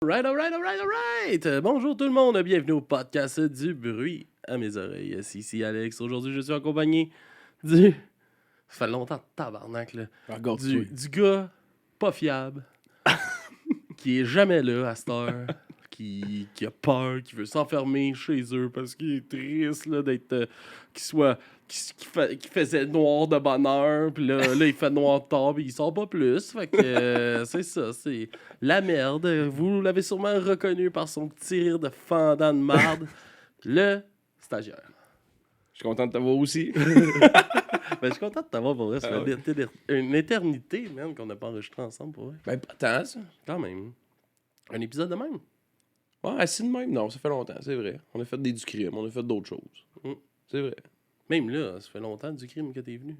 Alright! Bonjour tout le monde, bienvenue au podcast du bruit à mes oreilles. C'est ici Alex. Aujourd'hui, je suis accompagné du... Ça fait longtemps, tabarnak, là. Du gars pas fiable, qui est jamais là à cette heure, qui a peur, qui veut s'enfermer chez eux parce qu'il est triste là, d'être... qui faisait noir de bonne heure, puis là, il fait noir tard, puis il sort pas plus. Fait que c'est ça, c'est la merde. Vous l'avez sûrement reconnu par son petit rire de fendant de marde, le stagiaire. Je suis content de t'avoir aussi. Ben, je suis content de t'avoir pour vrai. Ça fait une éternité, même, qu'on n'a pas enregistré ensemble, pour vrai. Ben, pas tant, ça. Quand même. Un épisode de même. Ouais, assis de même, non, ça fait longtemps, c'est vrai. On a fait du crime, on a fait d'autres choses. C'est vrai. Même là, ça fait longtemps du crime que t'es venu.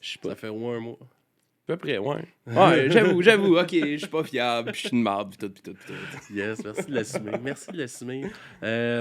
Je sais pas. Ça fait au moins un mois. À peu près, ouais. Ouais, j'avoue, ok, je suis pas fiable, je suis une marde, pis tout. Yes, merci de l'assumer.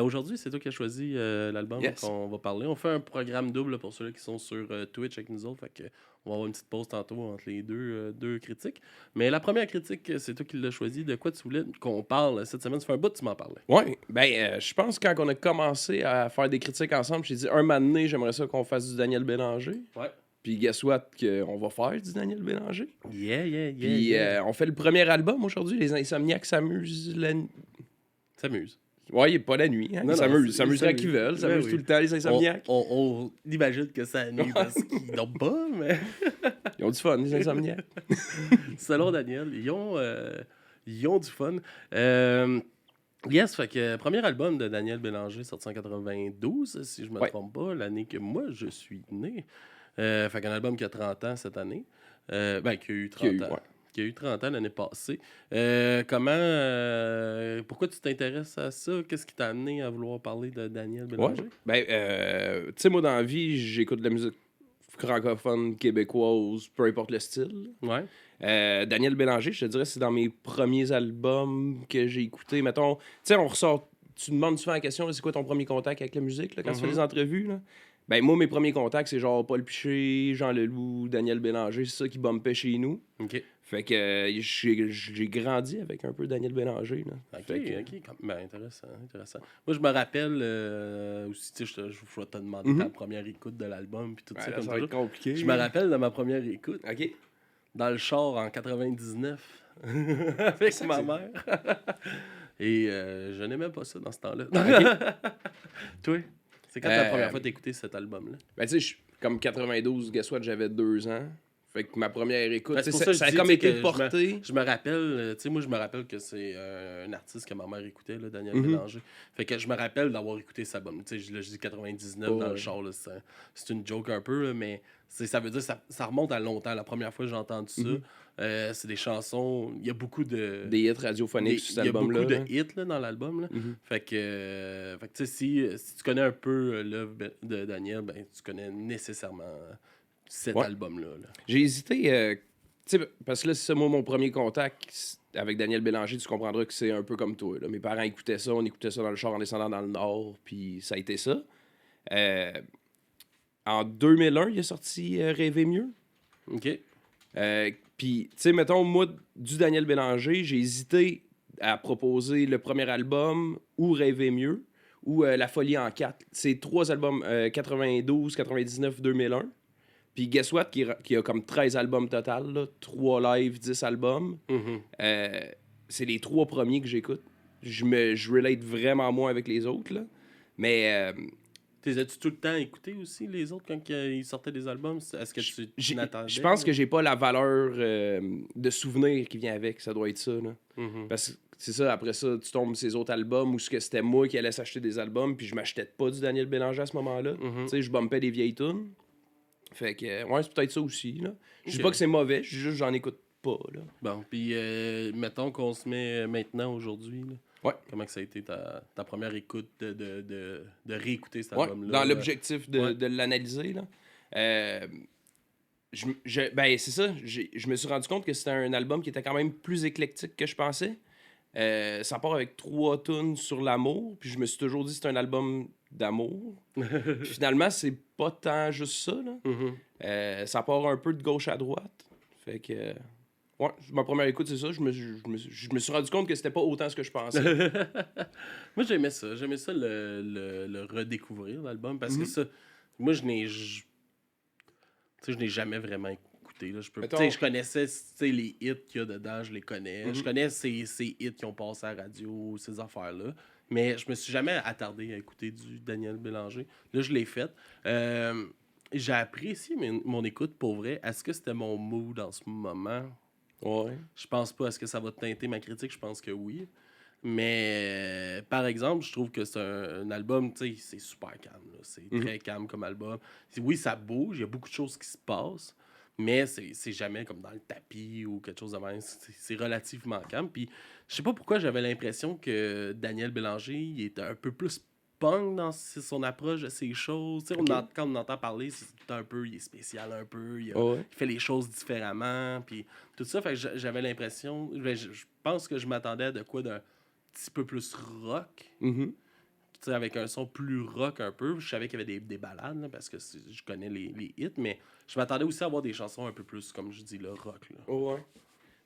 Aujourd'hui, c'est toi qui as choisi l'album qu'on va parler. On fait un programme double pour ceux qui sont sur Twitch avec nous autres. Fait que on va avoir une petite pause tantôt entre les deux critiques. Mais la première critique, c'est toi qui l'as choisi. De quoi tu voulais qu'on parle cette semaine? Ça fait un bout que tu m'en parlais. Ouais, ben, je pense que quand on a commencé à faire des critiques ensemble, j'ai dit un moment donné, j'aimerais ça qu'on fasse du Daniel Bélanger. Ouais. Puis guess what, qu'on va faire du Daniel Bélanger. Yeah. Puis on fait le premier album aujourd'hui, Les Insomniacs s'amusent S'amuse. Ouais, il est pas la nuit. Hein? Ils s'amusent quand ils veulent. Ils s'amusent tout le temps, les Insomniacs. On imagine que c'est la nuit parce qu'ils n'ont pas, mais... Ils ont du fun, les Insomniacs. Selon Daniel, ils ont du fun. Yes, fait que premier album de Daniel Bélanger, sorti en 92, si je me trompe pas, l'année que moi je suis né. Fait qu'un album qui a 30 ans cette année. Qui a eu 30 ans. Qui a eu 30 ans l'année passée. Pourquoi tu t'intéresses à ça? Qu'est-ce qui t'a amené à vouloir parler de Daniel Bélanger? Ouais. Ben, tu sais, moi, dans la vie, j'écoute de la musique francophone, québécoise, peu importe le style. Ouais. Daniel Bélanger, je te dirais, c'est dans mes premiers albums que j'ai écoutés. Mettons, tu sais, on ressort... Tu demandes souvent la question, c'est quoi ton premier contact avec la musique, là, quand tu fais des entrevues, là? Ben, moi, mes premiers contacts, c'est genre Paul Piché, Jean Leloup, Daniel Bélanger, c'est ça qui bumpait chez nous. OK. Fait que j'ai grandi avec un peu Daniel Bélanger. Là. OK. Ben, intéressant. Moi, je me rappelle aussi, tu sais, je vais te demander ta première écoute de l'album, puis tout ça. Là, Comme ça va être compliqué. Je me rappelle de ma première écoute. OK. Dans le char en 99, avec ma mère. Et je n'aimais pas ça dans ce temps-là. OK. Toi? C'est quand la première fois que t'as écouté cet album-là? Ben, tu sais, comme 92, guess what, j'avais 2 ans. Fait que ma première écoute, ça a comme été porté. Je me rappelle, tu sais, moi, je me rappelle que c'est un artiste que ma mère écoutait, là, Daniel Bélanger. Fait que je me rappelle d'avoir écouté cet album. Tu sais, je dis 99 dans le char, là, c'est une joke un peu, là, mais ça veut dire que ça remonte à longtemps. La premie fois que j'ai entendu ça, c'est des chansons, il y a beaucoup de... Des hits radiophoniques sur cet album-là. Il y a beaucoup de hits là, dans l'album. Là. Fait que tu sais, si tu connais un peu l'œuvre de Daniel, ben, tu connais nécessairement cet album-là. Là. J'ai hésité, tu sais, parce que là, c'est ça, moi, mon premier contact avec Daniel Bélanger, tu comprendras que c'est un peu comme toi. Là. Mes parents écoutaient ça, on écoutait ça dans le char en descendant dans le Nord, puis ça a été ça. En 2001, il est sorti Rêver mieux. OK. Puis, tu sais, mettons, moi, du Daniel Bélanger, j'ai hésité à proposer le premier album ou Rêver mieux ou La Folie en 4. C'est 3 albums, 92, 99, 2001. Puis guess what, qui a comme 13 albums total, là, 3 live, 10 albums. C'est les 3 premiers que j'écoute. Je relate vraiment moins avec les autres, là. Mais... As-tu tout le temps écouté aussi, les autres, quand ils sortaient des albums? Est-ce que tu n'attendais? Je pense que j'ai pas la valeur de souvenir qui vient avec. Ça doit être ça, là. Parce que c'est ça, après ça, tu tombes ces autres albums où c'était moi qui allais s'acheter des albums, puis je m'achetais pas du Daniel Bélanger à ce moment-là. Tu sais, je bumpais des vieilles tunes. Fait que, ouais, c'est peut-être ça aussi, là. Je dis pas que c'est mauvais, juste j'en écoute pas, là. Bon, puis mettons qu'on se met maintenant, aujourd'hui, là. Ouais. Comment que ça a été ta première écoute de réécouter cet album-là? Dans l'objectif de l'analyser, là. Ben, c'est ça. Je me suis rendu compte que c'était un album qui était quand même plus éclectique que je pensais. Ça part avec 3 tunes sur l'amour, puis je me suis toujours dit que c'est un album d'amour. Finalement, c'est pas tant juste ça, là. Ça part un peu de gauche à droite. Fait que... Ouais, ma première écoute, c'est ça. Je me suis rendu compte que c'était pas autant ce que je pensais. Moi, j'aimais ça. J'aimais ça le redécouvrir, l'album, parce que ça, moi, je n'ai jamais vraiment écouté. Là. Je connaissais les hits qu'il y a dedans, je les connais. Je connais ces hits qui ont passé à la radio, ces affaires-là. Mais je me suis jamais attardé à écouter du Daniel Bélanger. Là, je l'ai fait. J'ai apprécié mon écoute pour vrai. Est-ce que c'était mon mood en ce moment? Ouais. Je pense pas. Est-ce que ça va teinter ma critique? Je pense que oui. Mais par exemple, je trouve que c'est un album, tu sais, c'est super calme. Là. C'est très calme comme album. Oui, ça bouge, il y a beaucoup de choses qui se passent, mais c'est jamais comme dans le tapis ou quelque chose de même. C'est relativement calme. Puis je sais pas pourquoi j'avais l'impression que Daniel Bélanger il était un peu plus punk dans son approche de ces choses. Quand on entend parler, c'est un peu, il est spécial un peu, il fait les choses différemment, puis tout ça. Fait que j'avais l'impression, je pense que je m'attendais à de quoi d'un petit peu plus rock, avec un son plus rock un peu. Je savais qu'il y avait des balades, là, parce que je connais les hits, mais je m'attendais aussi à avoir des chansons un peu plus, comme je dis, là, rock. Là. Ouais.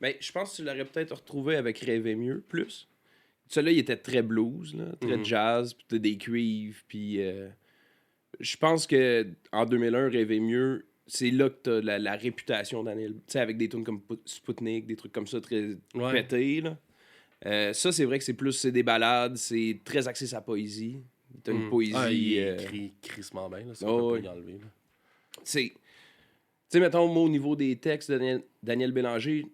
Ben, je pense que tu l'aurais peut-être retrouvé avec Rêver mieux, plus. Celui-là, il était très blues, là, très jazz, puis t'as des cuivres, puis je pense que en 2001, Rêver mieux, c'est là que t'as la réputation Daniel. Tu sais, avec des tunes comme Spoutnik, des trucs comme ça, très pétés, là. Ça, c'est vrai que c'est des ballades, c'est très axé sur la poésie. T'as une poésie... Ah, il écrit crissement bien, là, ça peut pas y enlever. Tu sais, mettons, moi, au niveau des textes de Daniel Bélanger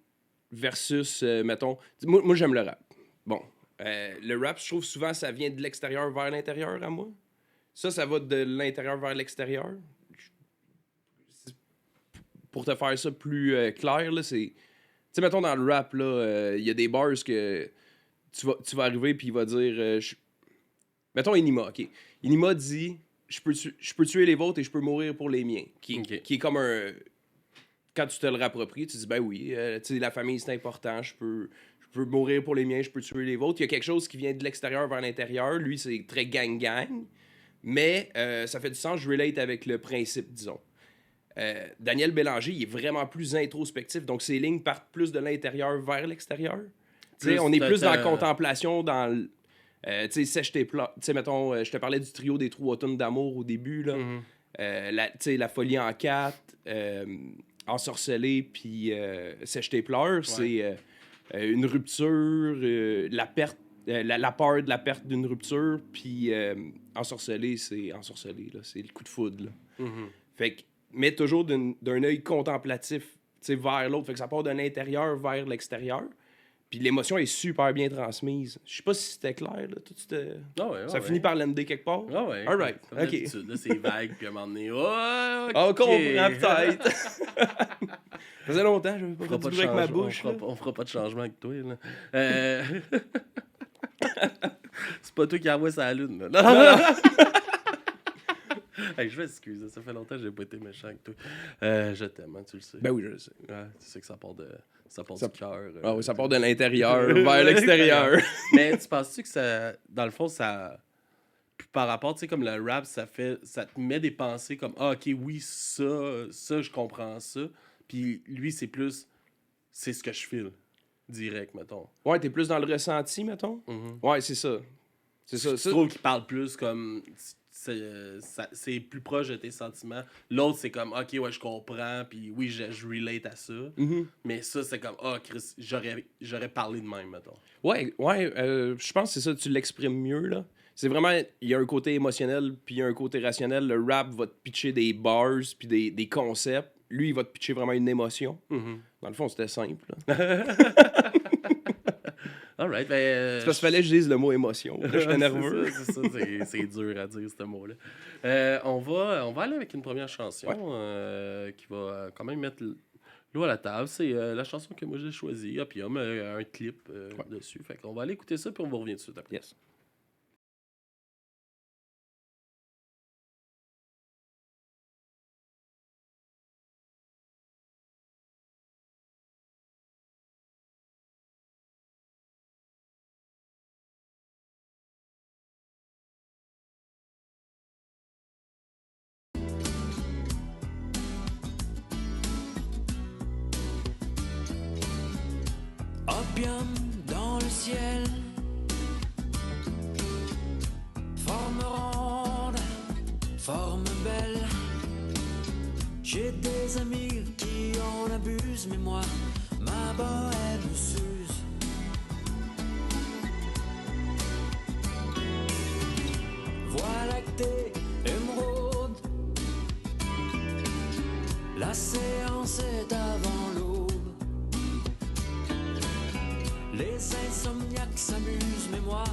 versus, mettons... Moi, j'aime le rap. Bon, le rap, je trouve souvent, ça vient de l'extérieur vers l'intérieur, à moi. Ça va de l'intérieur vers l'extérieur. Pour te faire ça plus clair, là, c'est... Tu sais, mettons, dans le rap, là, il y a des bars que tu vas arriver puis il va dire... Mettons Enima, OK. Enima dit, je peux tuer les vôtres et je peux mourir pour les miens. Qui est comme un... Quand tu te le rappropries, tu dis, ben oui, tu sais, la famille, c'est important, je peux mourir pour les miens, je peux tuer les vôtres. Il y a quelque chose qui vient de l'extérieur vers l'intérieur. Lui, c'est très gang-gang. Mais ça fait du sens, je relate avec le principe, disons. Daniel Bélanger, il est vraiment plus introspectif. Donc, ses lignes partent plus de l'intérieur vers l'extérieur. On est plus dans la contemplation, dans tu sais, sèche tes plats. Tu sais, mettons, je te parlais du trio des 3 tonnes d'amour au début, là. La folie en 4, ensorcelé, puis sèche tes pleurs, c'est une rupture, la perte, la peur de la perte d'une rupture, puis ensorcelé, c'est ensorcelé, là. C'est le coup de foudre, là. Fait que, mais toujours d'un œil contemplatif, vers l'autre. Fait que ça part de l'intérieur vers l'extérieur. Puis l'émotion est super bien transmise. Je sais pas si c'était clair, là. Ça finit par l'ender quelque part. Ah ouais. All right. Comme d'habitude, là, c'est vague, puis à un moment donné, on comprend peut-être. Ça faisait longtemps, je n'avais pas fait du bruit avec ma bouche. On fera pas de changement avec toi, là. C'est pas toi qui envoie ça à la lune, là. Non. Hey, je m'excuse, ça fait longtemps que j'ai pas été méchant avec toi. Je t'aime, hein, tu le sais. Ben oui, je le sais. Ouais, tu sais que ça part du cœur. Ah oui, ça part de l'intérieur vers l'extérieur. Mais tu penses-tu que ça, dans le fond, ça... Par rapport, tu sais, comme le rap, ça te met des pensées comme, ah, ok, oui, ça, je comprends ça. Puis lui, c'est plus, c'est ce que je file, direct, mettons. Ouais, t'es plus dans le ressenti, mettons. Ouais, c'est ça. C'est ça. Je trouve qu'il parle plus comme... C'est plus proche de tes sentiments. L'autre, c'est comme, ok, ouais, je comprends, puis oui, je relate à ça. Mais ça, c'est comme, Chris, j'aurais parlé de même, mettons. Ouais, je pense que c'est ça, tu l'exprimes mieux, là. C'est vraiment, il y a un côté émotionnel, puis il y a un côté rationnel. Le rap va te pitcher des bars, puis des concepts. Lui, il va te pitcher vraiment une émotion. Dans le fond, c'était simple, là. Alright, c'est parce qu'il fallait que je dise le mot émotion. Là, j'étais nerveux. c'est dur à dire, ce mot-là. On va aller avec une première chanson qui va quand même mettre l'eau à la table. C'est la chanson que moi j'ai choisie. Puis il y a un clip dessus. Fait qu'on va aller écouter ça, puis on va revenir tout de suite après. Yes. Opium dans le ciel, forme ronde, forme belle. J'ai des amis qui en abusent, mais moi, ma bohème s'use. Voie lactée, émeraude, la séance est avant l'aube. Les insomniaques s'amusent, mais moi,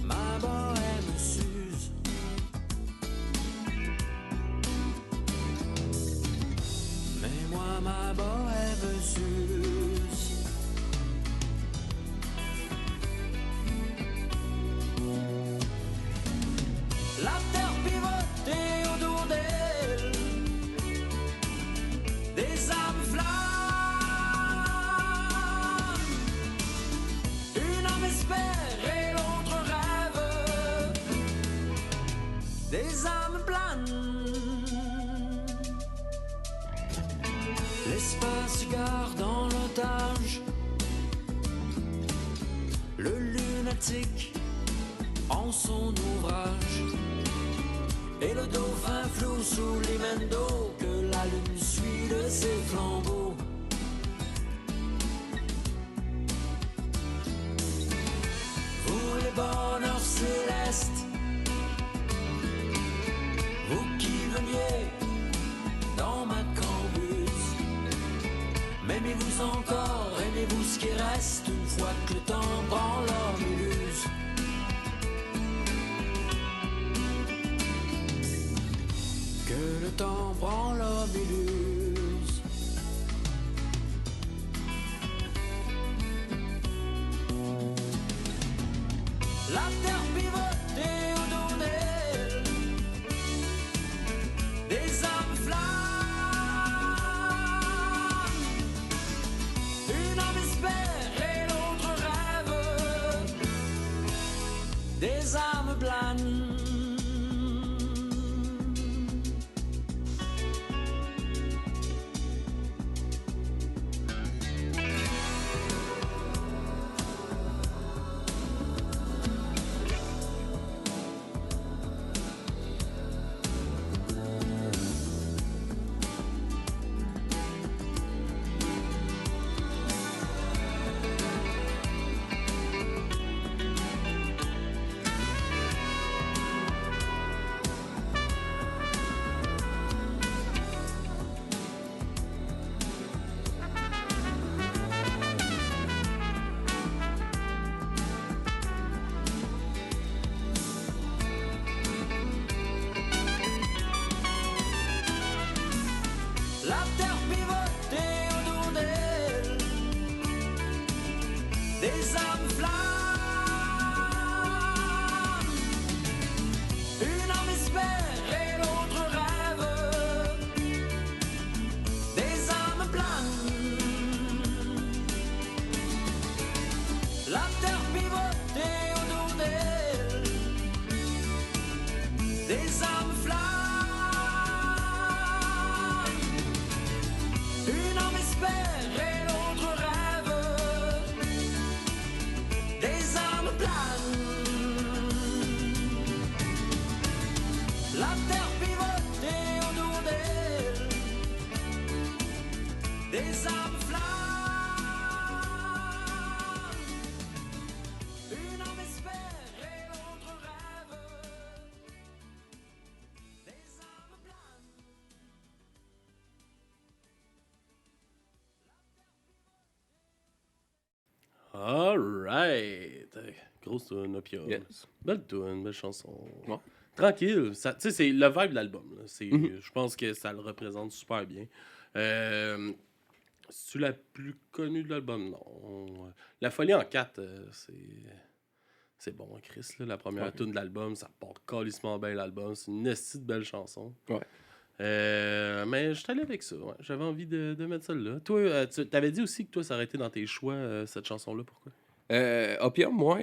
ma bohème s'use. Mais moi, ma bohème s'use. La terre pivotée autour d'elle, des âmes flammes. Une âme espère et l'autre rêve, des âmes planes. L'espace garde en otage le lunatique en son ouvrage. Et le dauphin flou sous l'hymen d'eau que la lune suit de ses flambeaux. Vous les bonheurs célestes, vous qui veniez dans ma cambuse, m'aimez-vous encore, aimez-vous ce qui reste une fois que le temps prend leur muse. Que le temps prend l'obélus. La terre pivotée autour d'elle, des âmes flammes. Une âme espère et l'autre rêve, des âmes planes. La terre pivotée autour d'elle, des âmes flammes. Une âme espère et l'autre rêve, des âmes planes. La terre pivotée autour d'elle, des âmes flammes. Une âme espère et l'autre rêve, des âmes planes. La terre pivotée autour d'elle, des âmes flammes. Une âme espère et l'autre rêve, des âmes planes. Alright. Grosse tune, Opium. Yes. Belle tune, belle chanson. Ouais. Tranquille. Tu sais, c'est le vibe de l'album. Là. Je pense que ça le représente super bien. C'est-tu la plus connue de l'album? Non. La Folie en 4, c'est bon, Chris. Là, la première tune de l'album, ça part calissement bien l'album. C'est une esti de belle chanson. Ouais. Mais je suis allé avec ça. Ouais. J'avais envie de mettre celle-là. Toi, tu t'avais dit aussi que toi, ça aurait été dans tes choix, cette chanson-là. Pourquoi? Opium, moi,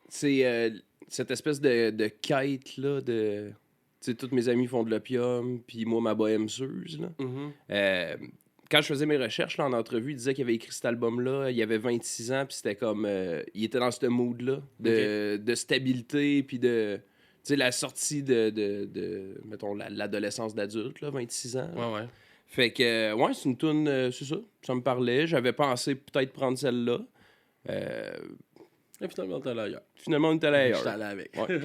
c'est cette espèce de quête là de. Tu sais, tous mes amis font de l'opium, puis moi, ma bohème s'use, là. Mm-hmm. quand je faisais mes recherches là, en entrevue, il disait qu'il avait écrit cet album-là, il avait 26 ans, puis c'était comme... il était dans ce mood-là, de stabilité, puis de... Tu sais, la sortie de mettons, l'adolescence d'adulte, là, 26 ans. Là. Ouais. Fait que, ouais, c'est une toune, c'est ça, ça me parlait. J'avais pensé peut-être prendre celle-là. Et finalement, t'es allé ailleurs. Finalement, on est allé ailleurs. J'étais allé avec. Ouais.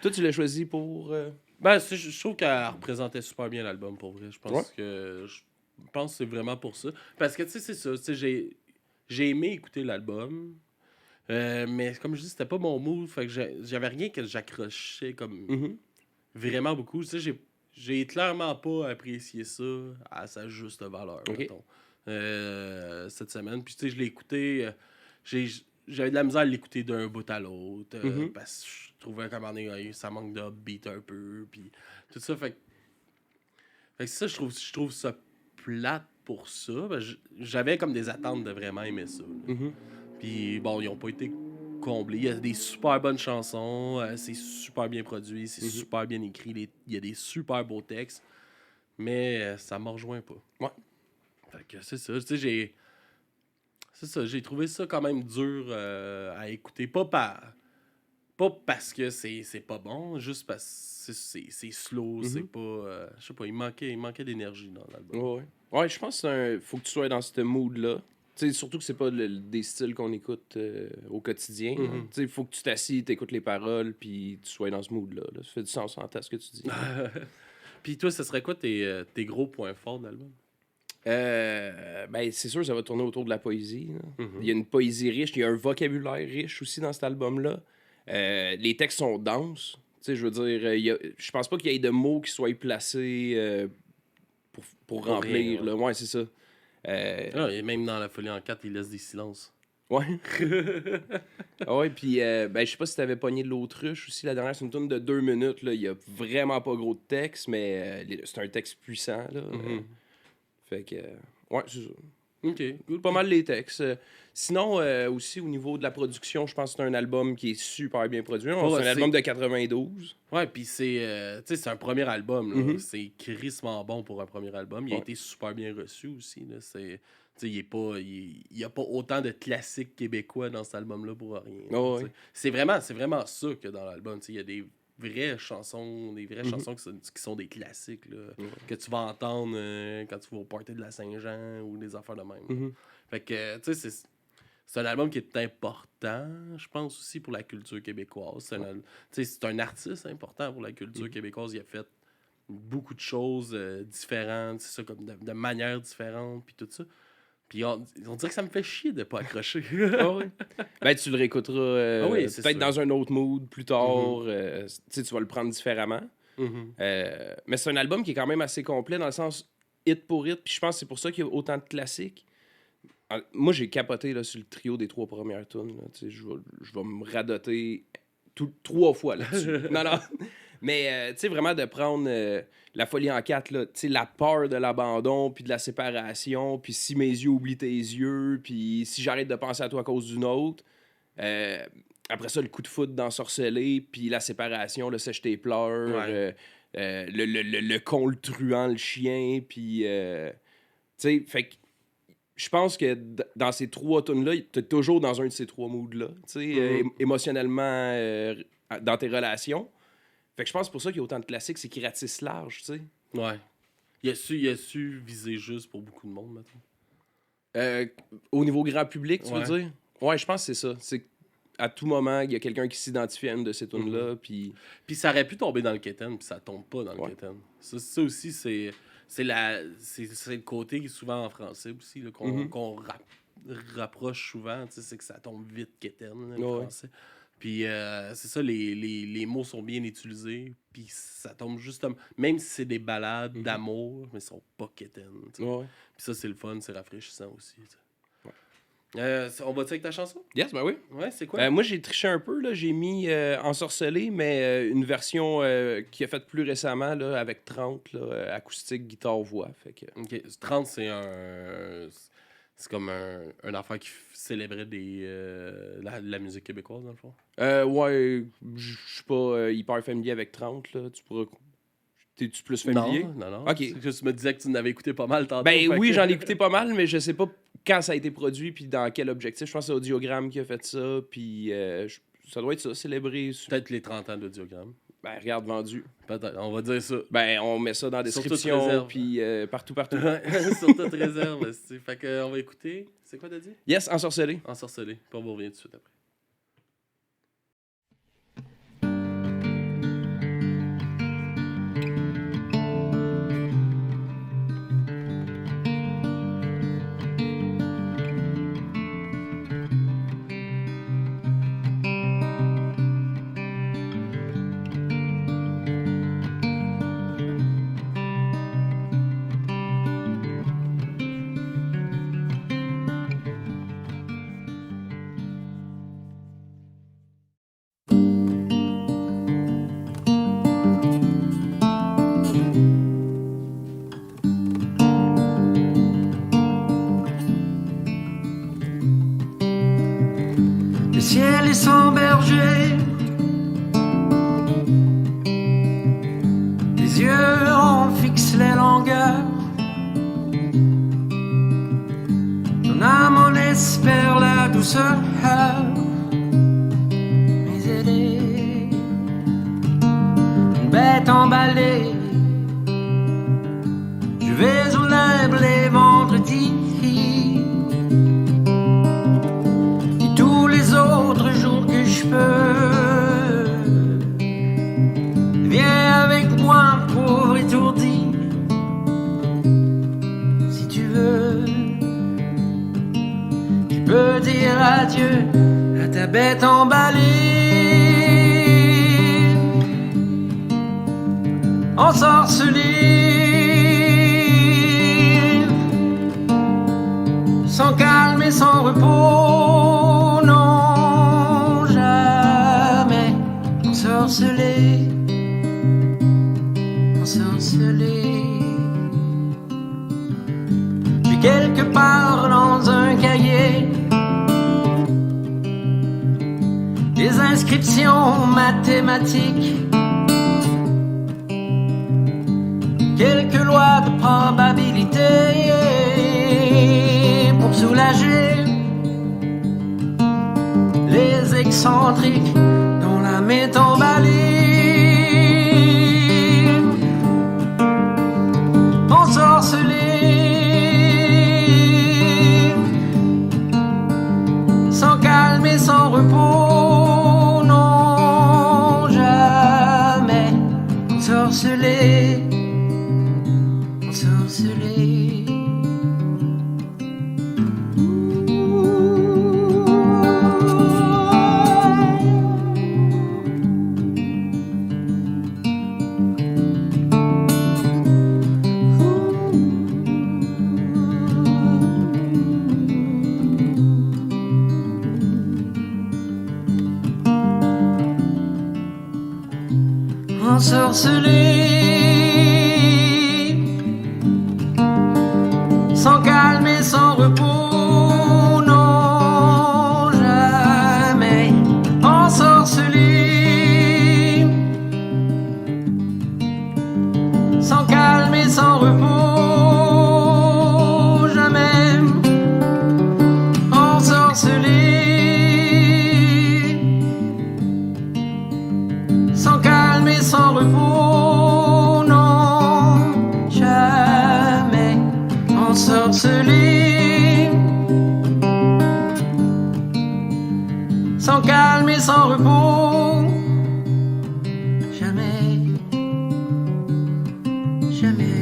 Toi, tu l'as choisi pour... Ben, je trouve qu'elle représentait super bien l'album, pour vrai. Je pense que c'est vraiment pour ça. Parce que, tu sais, c'est ça. Tu sais, j'ai aimé écouter l'album. Mais comme je dis, c'était pas mon mood. Fait que j'avais rien que j'accrochais comme vraiment beaucoup. Tu sais, j'ai clairement pas apprécié ça à sa juste valeur, mettons, cette semaine. Puis, tu sais, je l'ai écouté. J'avais de la misère à l'écouter d'un bout à l'autre. Parce que je trouvais qu'à un moment donné, ça manque de beat un peu. Puis tout ça. Fait que ça, je trouve ça plate pour ça. Ben, j'avais comme des attentes de vraiment aimer ça. Puis bon, ils ont pas été comblés. Il y a des super bonnes chansons. C'est super bien produit. C'est super bien écrit. Il y a des super beaux textes. Mais ça me rejoint pas. Ouais. Fait que c'est ça. Tu sais, j'ai trouvé ça quand même dur à écouter. Pas parce que c'est pas bon, juste parce que c'est slow, c'est pas... je sais pas, il manquait d'énergie dans l'album. Ouais, je pense qu'il faut que tu sois dans ce mood-là. T'sais, surtout que c'est pas des styles qu'on écoute au quotidien. Il faut que tu t'assises, t'écoutes les paroles, puis tu sois dans ce mood-là. Là. Ça fait du sens en ce que tu dis. Puis toi, ce serait quoi tes gros points forts de l'album? Ben, c'est sûr, ça va tourner autour de la poésie. Il y a une poésie riche, il y a un vocabulaire riche aussi dans cet album-là. Les textes sont denses. Je veux dire, je pense pas qu'il y ait de mots qui soient placés pour remplir. Rien, ouais, c'est ça. Et même dans La Folie en 4, il laisse des silences. Ouais. Ouais, puis ben, je sais pas si t'avais pogné de l'autruche aussi. La dernière, c'est une tourne de 2 minutes. Il y a vraiment pas gros de texte, mais c'est un texte puissant. Là. Fait que, ouais, c'est ça. OK. Cool. Pas mal les textes. Sinon, aussi, au niveau de la production, je pense que c'est un album qui est super bien produit. C'est un album de 92. Ouais, puis c'est un premier album. Là. C'est crissement bon pour un premier album. Il a été super bien reçu aussi. Là. Il n'y a pas autant de classiques québécois dans cet album-là pour rien. C'est vraiment ça que dans l'album. Il y a des vraies chansons, qui sont des classiques là, que tu vas entendre quand tu vas au party de la Saint-Jean ou des affaires de même. Fait que, tu sais, c'est un album qui est important, je pense, aussi pour la culture québécoise. C'est un artiste important pour la culture québécoise. Il a fait beaucoup de choses différentes, c'est ça, comme de manières différentes, puis tout ça. Puis on dirait que ça me fait chier de pas accrocher. Ben, tu le réécouteras peut-être dans un autre mood plus tard. Tu vas le prendre différemment. Mais c'est un album qui est quand même assez complet dans le sens hit pour hit. Puis je pense que c'est pour ça qu'il y a autant de classiques. Moi, j'ai capoté là, sur le trio des 3 premières tunes. Je vais me radoter 3 fois là-dessus. non. Mais, tu sais, vraiment de prendre La Folie en 4, là, tu sais, la peur de l'abandon, puis de la séparation, puis si mes yeux oublient tes yeux, puis si j'arrête de penser à toi à cause d'une autre. Après ça, le coup de foudre d'ensorceler, puis la séparation, le sèche tes pleurs, le con, le truand, le chien, puis... tu sais, fait que je pense que dans ces 3 tunes-là, t'es toujours dans un de ces 3 moods-là, tu sais, émotionnellement, dans tes relations. Fait que je pense pour ça qu'il y a autant de classiques, c'est qu'il ratisse large, tu sais. Ouais. Il a su viser juste pour beaucoup de monde, maintenant. Au niveau grand public, tu veux dire? Ouais, je pense que c'est ça. C'est à tout moment, il y a quelqu'un qui s'identifie à une de ces tunes-là, puis ça aurait pu tomber dans le quétaine, puis ça tombe pas dans le quétaine. Ça aussi, c'est le côté qui est souvent en français aussi, là, qu'on rapproche souvent, c'est que ça tombe vite quétaine, le français. Puis c'est ça, les mots sont bien utilisés, puis ça tombe justement... Même si c'est des ballades d'amour, mais ils sont pas quétaines. Puis ça, c'est le fun, c'est rafraîchissant aussi. On va-tu avec ta chanson? Yes, ben oui. Ouais, c'est quoi? Moi, j'ai triché un peu, là. J'ai mis Ensorcelé, mais une version qui a faite plus récemment, là, avec 30, là, acoustique, guitare, voix. Fait que... OK. 30, c'est c'est comme un affaire qui célébrait la musique québécoise, dans le fond. Ouais, je suis pas hyper familier avec 30, là. Tu pourras T'es-tu plus familier? Non. OK. C'est que tu me disais que tu n'avais écouté pas mal tantôt. Ben oui, j'en ai écouté pas mal, mais je sais pas quand ça a été produit puis dans quel objectif. Je pense que c'est Audiogramme qui a fait ça, puis ça doit être ça, célébrer. Peut-être les 30 ans d'Audiogramme. Ben regarde, vendu. Peut-être, on va dire ça. Ben on met ça dans la description, puis partout. Sur toute réserve. Fait que, on va écouter. C'est quoi t'as dit? Yes, Ensorcelé. Ensorcelé. Puis on va revenir tout de suite après. Le ciel est sans berger, les yeux en fixent les longueurs. Ton âme en espère la douceur, mais elle est une bête emballée. Je vais au lab les vendredis. Autres jours que je peux, viens avec moi, pauvre étourdi, si tu veux. Tu peux dire adieu à ta bête emballée, ensorcelée, sans calme et sans repos. Ensorcelé, puis quelque part dans un cahier, des inscriptions mathématiques, quelques lois de probabilité pour soulager les excentriques dont l'âme est emballée. Ensorcelé, sans calme et sans repos, non, jamais. Ensorcelé, ensorcelé. Ensorcelé, sans calme et sans repos, non, jamais. Ensorcelé, sans calme et sans repos, jamais. Ensorcelé, sans calme et sans repos, non, jamais. Ensorcelé, sans calme et sans repos, jamais, jamais.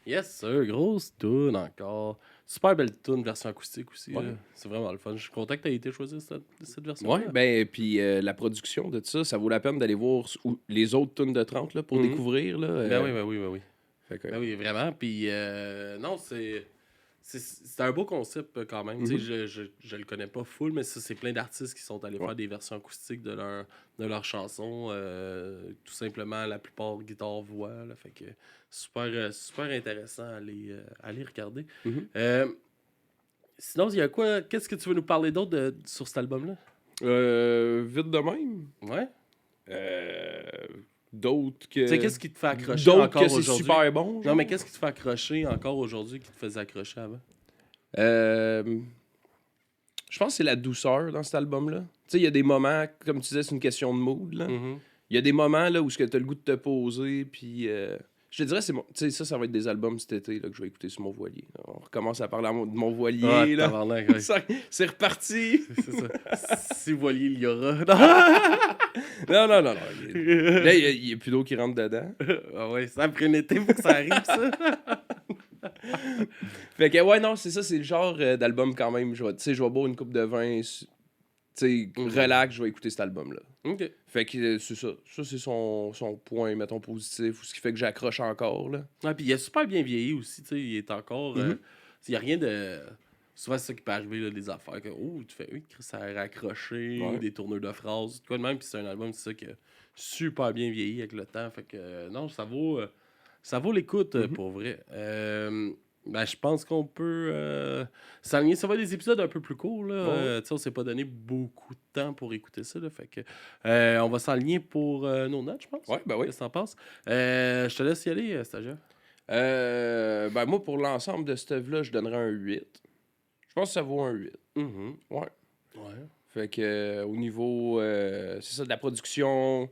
Yes, sir. Grosse tune encore. Super belle tune, version acoustique aussi. Ouais. C'est vraiment le fun. Je suis content que tu aies été choisi cette version. Ouais, ben, puis la production de ça vaut la peine d'aller voir les autres tunes de 30 là, pour découvrir. Là, Ben oui. Fait que, Ben oui, vraiment. Puis, non, c'est un beau concept quand même. Tu sais, je le connais pas full, mais ça, c'est plein d'artistes qui sont allés faire des versions acoustiques de leurs chansons. Tout simplement, la plupart guitare-voix. Fait que super intéressant à aller regarder. Sinon, il y a quoi? Qu'est-ce que tu veux nous parler d'autre sur cet album-là? vite de même. Ouais. D'autres que. Tu sais, qu'est-ce qui te fait accrocher D'autres encore que c'est aujourd'hui? super bon. Non, mais qu'est-ce qui te fait accrocher encore aujourd'hui qui te faisait accrocher avant? Je pense que c'est la douceur dans cet album-là. Tu sais, il y a des moments, comme tu disais, c'est une question de mood. Là. Il y a des moments là, où tu as le goût de te poser, puis je te dirais, ça va être des albums cet été là, que je vais écouter sur mon voilier. On recommence à parler de mon voilier. Ouais, là. ouais. C'est reparti. C'est ça. Si voilier il y aura. Non. Là, il y a plus d'eau qui rentre dedans. Ah ouais, ça après un été, faut que ça arrive, ça. Fait que, ouais, non, c'est ça, c'est le genre d'album quand même. Je vais boire une coupe de vin, relax, je vais écouter cet album-là. OK. Fait que c'est ça. Ça, c'est son point, mettons, positif, ou ce qui fait que j'accroche encore, là. Ouais, puis il a super bien vieilli aussi, tu sais, il est encore... il y a rien de... Souvent, c'est ça qui peut arriver, là, des affaires que, tu fais, ça a raccroché, des tourneurs de phrases, quoi de même, puis c'est un album, c'est ça, qui a super bien vieilli avec le temps, fait que, non, ça vaut l'écoute, pour vrai. Ben, je pense qu'on peut s'aligner. Ça va être des épisodes un peu plus courts, là. On s'est pas donné beaucoup de temps pour écouter ça, là, fait que on va s'aligner pour nos notes, je pense. Ouais, ben oui. Qu'est-ce que t'en penses? Je te laisse y aller, stagiaire. Ben moi, pour l'ensemble de cette œuvre-là, je donnerais un 8. Je pense que ça vaut un 8. Ouais. Fait que au niveau, c'est ça, de la production,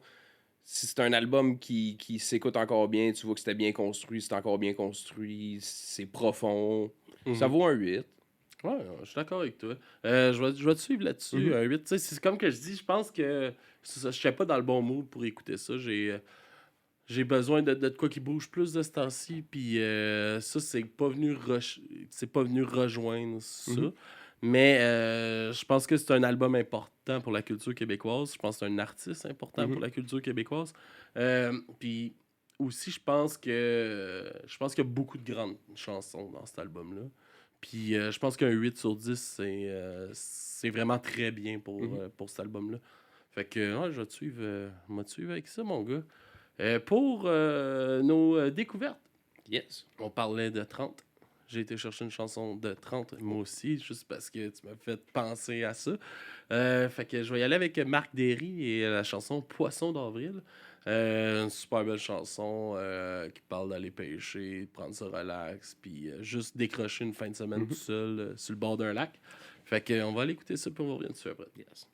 si c'est un album qui s'écoute encore bien, tu vois que c'était bien construit, c'est encore bien construit, c'est profond. Ça vaut un 8. Ouais, je suis d'accord avec toi. Je vais te suivre là-dessus, un 8. Tu sais, c'est comme que je dis, je pense que je ne suis pas dans le bon mood pour écouter ça. J'ai besoin de quoi qui bouge plus de ce temps-ci, puis ça, c'est pas venu rejoindre ça. Mais je pense que c'est un album important pour la culture québécoise. Je pense que c'est un artiste important pour la culture québécoise. Puis aussi, je pense qu'il y a beaucoup de grandes chansons dans cet album-là. Puis je pense qu'un 8 sur 10, c'est vraiment très bien pour cet album-là. Fait que ouais, je vais te suivre avec ça, mon gars. Pour nos découvertes, Yes. on parlait de 30. J'ai été chercher une chanson de 30, moi aussi, juste parce que tu m'as fait penser à ça. Fait que je vais y aller avec Marc Derry et la chanson Poisson d'avril. Une super belle chanson qui parle d'aller pêcher, de prendre ça relax, puis juste décrocher une fin de semaine tout seul sur le bord d'un lac. Fait que on va aller écouter ça, puis on revient dessus après. Yes.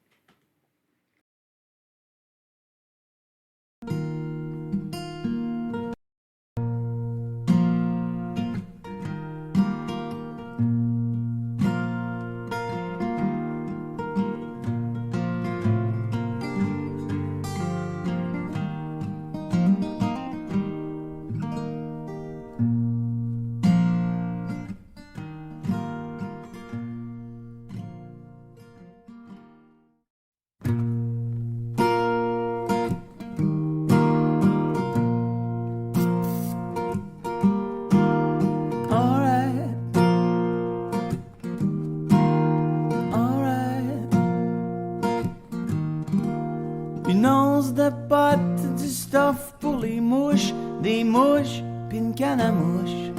Une once de potes, du stuff pour les mouches, des mouches, pis une canne à mouche.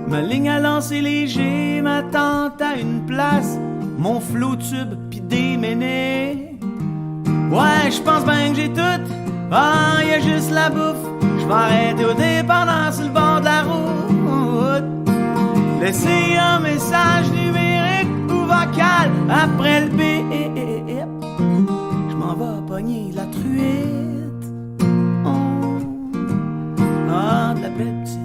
Ma ligne à lancer léger, ma tente à une place, mon flot tube pis des ménés. Ouais, j'pense ben que j'ai tout, y'a juste la bouffe. J'vais arrêter au dépendant sur le bord de la route. Laisser un message numérique ou vocal après le bip. J'm'en vais pogner la truite. De la belle petite.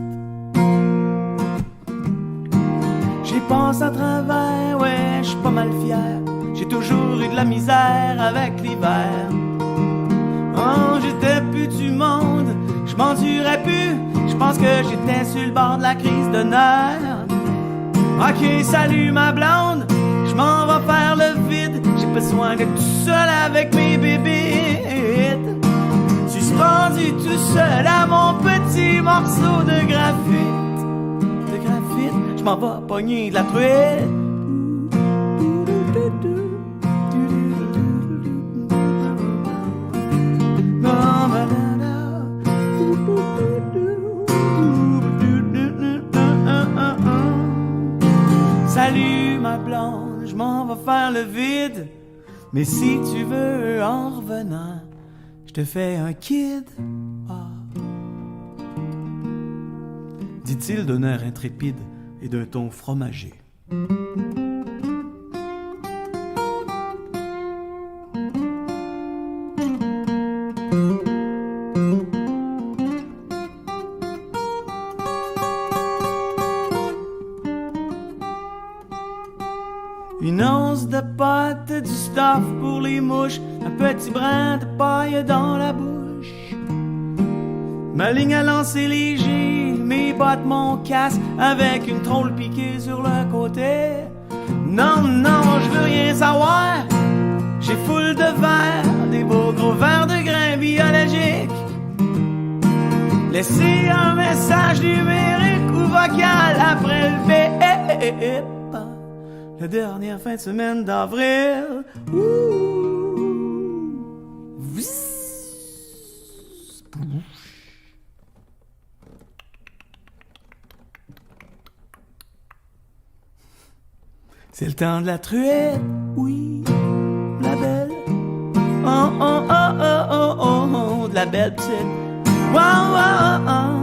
J'y passe à travers, ouais, j'suis pas mal fier. J'ai toujours eu de la misère avec l'hiver. J'étais plus du monde, j'm'endurais plus, J'pense que j'étais sur le bord de la crise de nerfs. Ok, salut ma blonde, j'm'en vais faire le vide. J'ai besoin d'être tout seul avec mes bébites. Suspendu tout seul à mon petit morceau de graphite. J'm'en vais pogner de la truite. Salut ma blonde, je m'en vais faire le vide. Mais si tu veux, en revenant, je te fais un kid. Ah. Dit-il d'un air intrépide et d'un ton fromager. Une once de pâte, du stuff pour les mouches, un petit brin de paille dans la bouche. Ma ligne à lancer léger, mes bottes, mon casque, avec une trôle piquée sur le côté. Non, non, je veux rien savoir, j'ai full de verre, des beaux gros verres de grains biologiques. Laissez un message numérique ou vocal après le bip. La dernière fin de semaine d'avril. C'est le temps de la truite, oui, la belle. Oh, oh, oh, oh, oh, oh, oh, de la belle petite. Wow, wow, oh.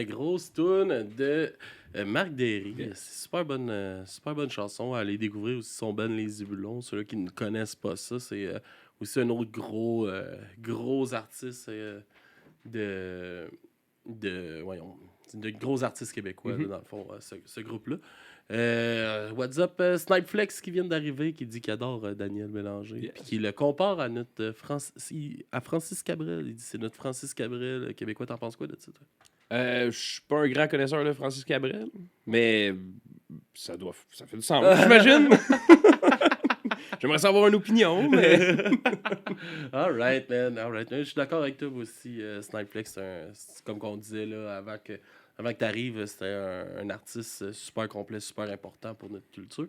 Grosse toune de Marc Derry. Yeah. C'est super bonne chanson. Allez découvrir aussi son band Les Zibulons. Ceux-là qui ne connaissent pas ça, c'est aussi un autre gros artiste de gros artistes québécois, là, dans le fond, ce groupe-là. What's up, Snipeflex qui vient d'arriver, qui dit qu'il adore Daniel Bélanger, yes. Puis qui le compare à notre Francis Cabrel. Il dit c'est notre Francis Cabrel québécois. T'en penses quoi de ça, toi? Je suis pas un grand connaisseur de Francis Cabrel, mais ça fait du sens, j'imagine. J'aimerais savoir une opinion, mais... All right, man. Je suis d'accord avec toi aussi. Snipeflex, c'est comme qu'on disait là, avant que tu arrives, c'était un artiste super complet, super important pour notre culture.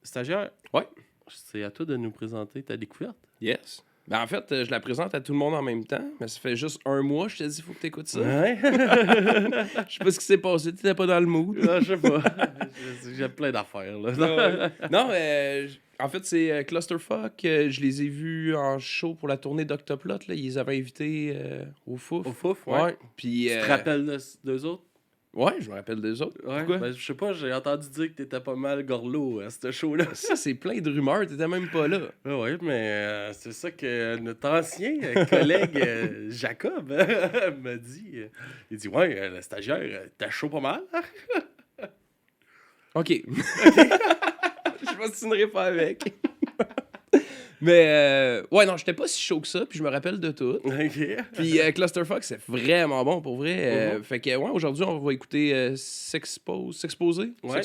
Stagiaire, ouais. C'est à toi de nous présenter ta découverte. Yes. Ben en fait, je la présente à tout le monde en même temps, mais ça fait juste 1 mois, je t'ai dit, il faut que tu écoutes ça. Ouais. Je sais pas ce qui s'est passé, tu n'étais pas dans le mood. Non, je sais pas. J'ai plein d'affaires, là. Non, en fait, c'est Clusterfuck. Je les ai vus en show pour la tournée d'Octoplot. Là. Ils les avaient invités au Fouf. Au Fouf, ouais. Puis, tu te rappelles d'eux autres? Ouais, je me rappelle d'eux autres. Ouais. Pourquoi? Ben, je sais pas, j'ai entendu dire que t'étais pas mal gorlot à ce show-là. Ça, c'est plein de rumeurs, t'étais même pas là. Ouais, mais c'est ça que notre ancien collègue Jacob m'a dit. Il dit, ouais, le stagiaire, t'as chaud pas mal. OK. Je m'astinerai pas avec. Mais, ouais, non, j'étais pas si chaud que ça, puis je me rappelle de tout. OK. Puis Clusterfuck, c'est vraiment bon, pour vrai. Fait que, ouais, aujourd'hui, on va écouter S'exposer. Ouais.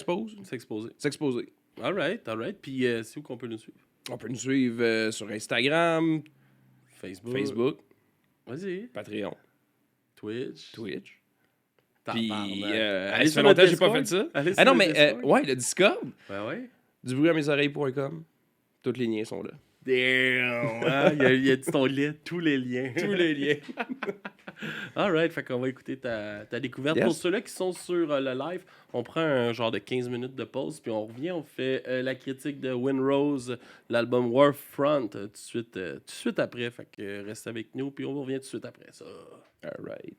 S'exposer. All right. Puis, c'est où qu'on peut nous suivre? On peut nous suivre sur Instagram, Facebook. Vas-y. Patreon. Twitch. Puis, ça fait longtemps que j'ai pas fait ça. Ah non, mais, ouais, le Discord. Ouais. Dubruitamesoreilles.com. Toutes les liens sont là. Damn! Il a dit ton lien, tous les liens. Alright, fait qu'on va écouter ta découverte. Yes. Pour ceux-là qui sont sur le live, on prend un genre de 15 minutes de pause, puis on revient, on fait la critique de Windrose, l'album Warfront, tout de suite après. Fait que reste avec nous, puis on revient tout de suite après ça. Alright.